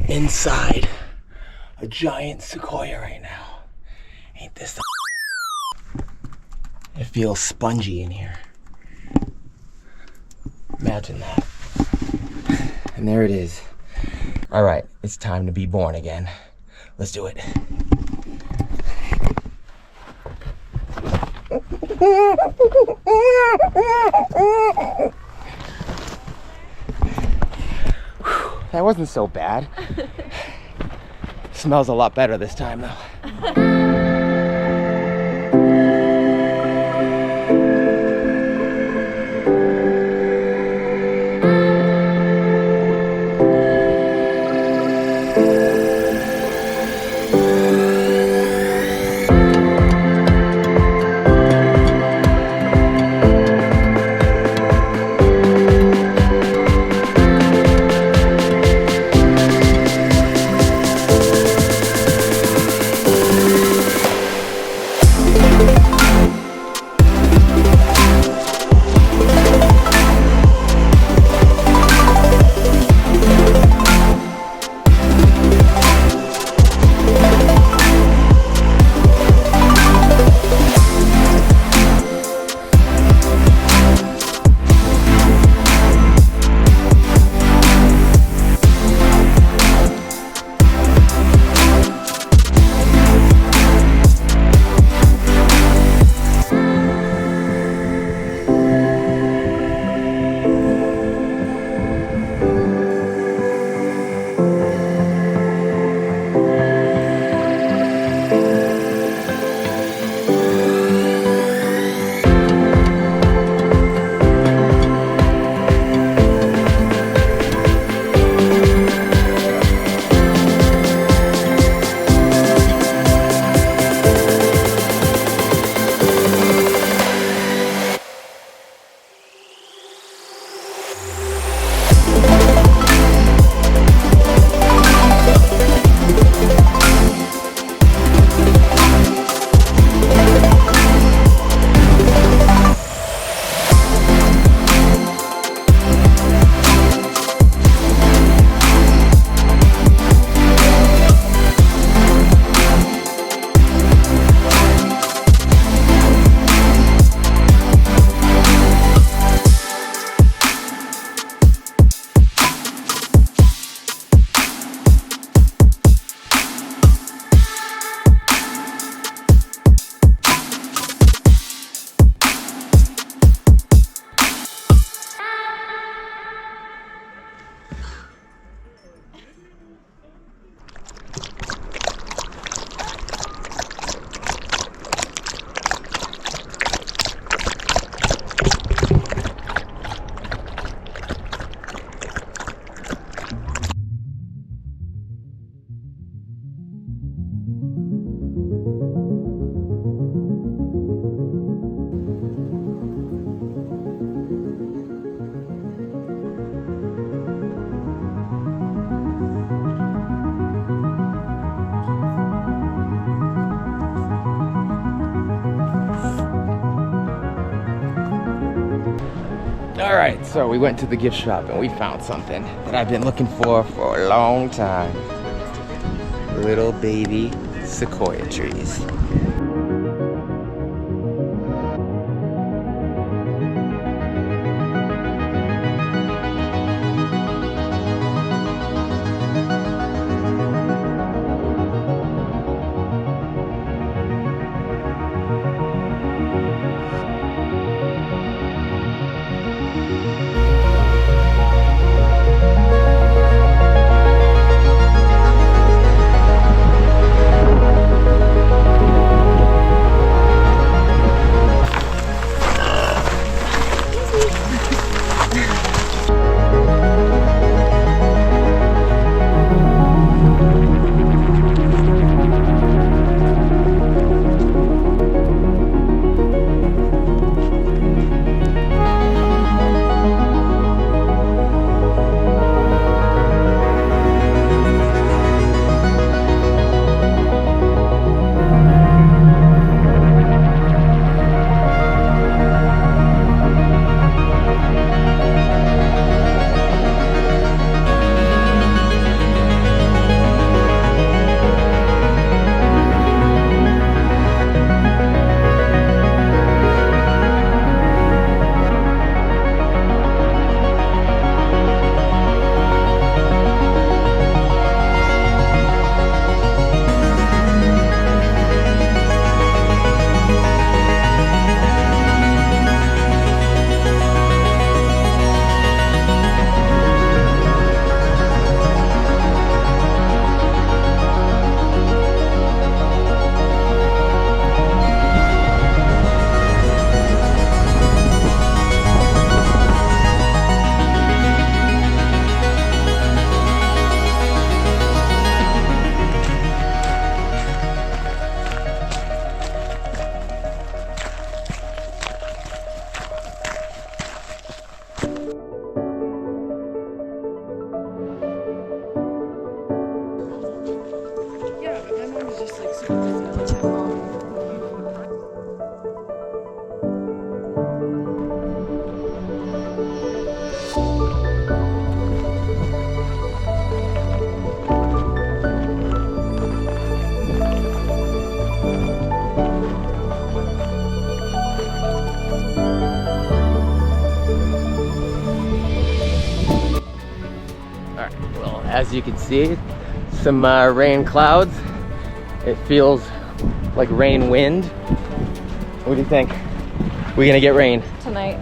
inside a giant sequoia right now. Ain't this the It feels spongy in here. Imagine that. And there it is. All right, it's time to be born again. Let's do it. That wasn't so bad. Smells a lot better this time though. All right, so we went to the gift shop and we found something that I've been looking for a long time. Little baby sequoia trees. Well, as you can see, some rain clouds. It feels like rain wind. What do you think? We gonna get rain? Tonight.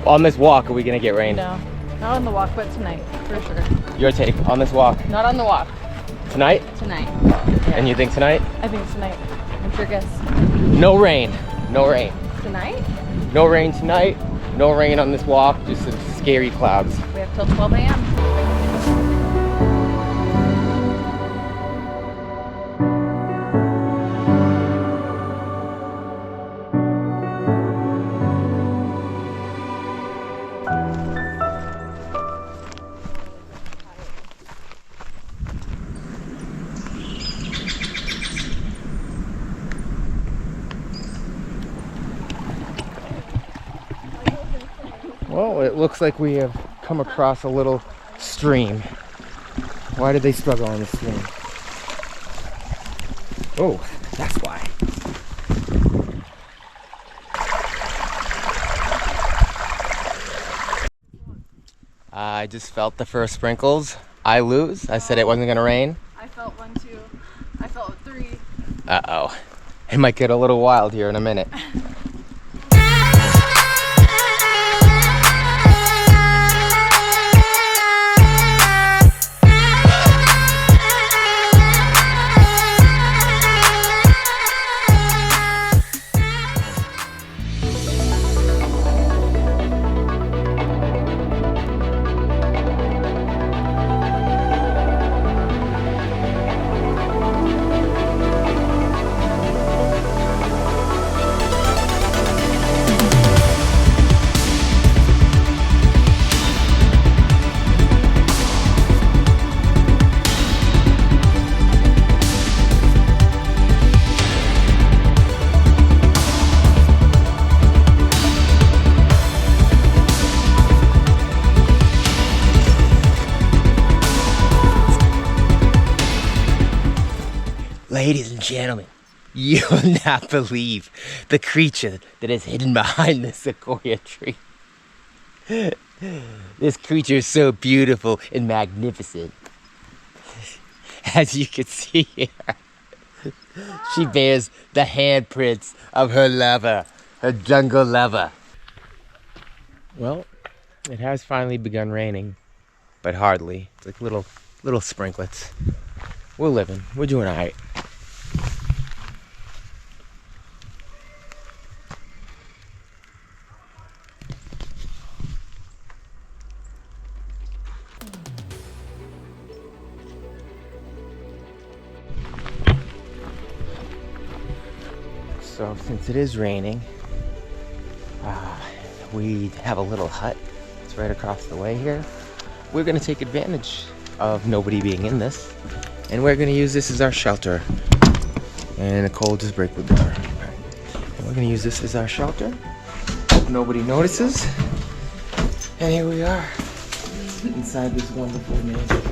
On this walk, are we gonna get rain? No, not on the walk, but tonight, for sure. Your take on this walk? Not on the walk. Tonight? Tonight. Yeah. And you think tonight? I think tonight. What's your guess? No rain. No rain. Tonight? No rain tonight. No rain on this walk. Just some scary clouds. We have till 12 a.m. Well, it looks like we have come across a little stream. Why did they struggle on the stream? Oh, that's why. I just felt the first sprinkles. I lose. I said it wasn't gonna rain. I felt 1, 2. I felt 3. Uh-oh. It might get a little wild here in a minute. Ladies and gentlemen, you will not believe the creature that is hidden behind the sequoia tree. This creature is so beautiful and magnificent. As you can see here, she bears the handprints of her lover, her jungle lover. Well, it has finally begun raining, but hardly. It's like little sprinklets. We're living. We're doing all right. So since it is raining, we have a little hut. It's right across the way here. We're gonna take advantage of nobody being in this, and we're gonna use this as our shelter. And Nicole just break the door. And we're gonna use this as our shelter. Hope nobody notices. And here we are, inside this wonderful mansion.